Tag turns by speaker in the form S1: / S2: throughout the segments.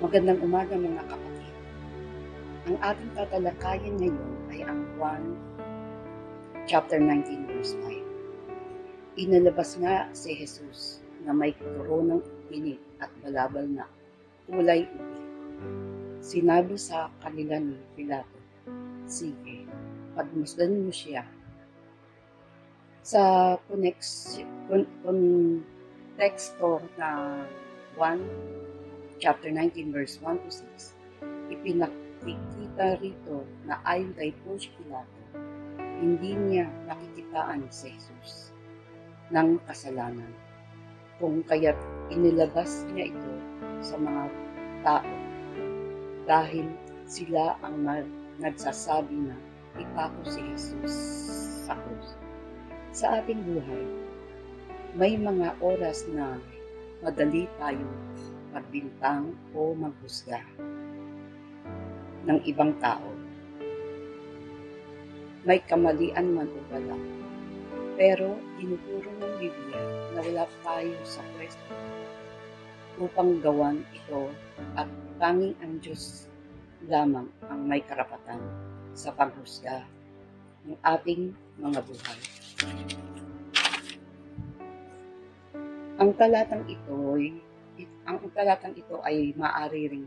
S1: Magandang umaga mga kapatid. Ang ating tatalakayin ngayon ay ang Juan chapter 19 verse 5. Inalabas nga si Jesus na may koronang tinik at balabal na kulay itim. Sinabi sa kanila ni Pilato, "Sige, pagmasdan niyo siya." Sa konteksto na 1 chapter 19 verse 1 to 6, ipinakikita rito na ayon kay Poncio Pilato, hindi niya nakikitaan si Jesus ng kasalanan, kung kaya't inilabas niya ito sa mga tao dahil sila ang nagsasabi na ipako si Jesus sa krus. Sa ating buhay, may mga oras na madali tayong magbintang o maghusga ng ibang tao. May kamalian man o wala. Pero tinuturo ng Biblia na wala tayo sa pwesto upang gawan ito at tanging ang Diyos lamang ang may karapatan sa paghusga ng ating mga buhay. Ang talatang ito ay maaari ring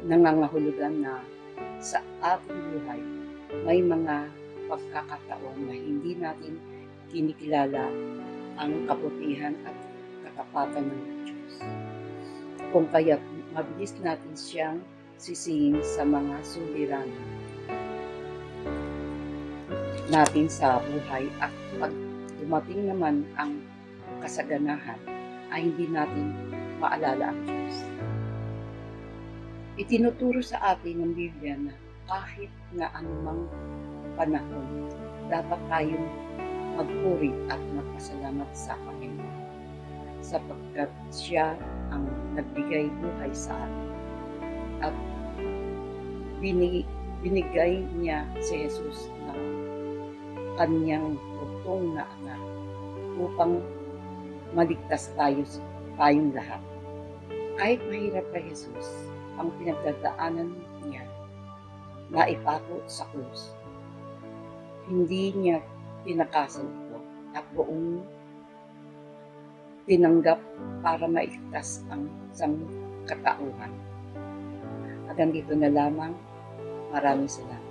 S1: nangangahulugan na sa ating buhay may mga pagkakataon na hindi natin kinikilala ang kabutihan at katapatan ng Diyos. Kung kaya't mabilis natin siyang sisihin sa mga suliranin natin sa buhay at pag dumating naman ang kasaganahan ay hindi natin maalala ang Diyos. Itinuturo sa atin ng Biblia na kahit na anumang panahon, dapat tayong magpuri at magpasalamat sa Panginoon sapagkat siya ang nagbigay buhay sa atin at binigay niya si Jesus na kanyang bugtong na anak upang maligtas tayong lahat. Kahit mahirap kay Jesus ang pinagdadaanan niya na ipako sa krus, hindi niya tinakasan ito at buong tinanggap para maligtas ang sangkatauhan. Hanggang dito na lamang. Maraming salamat.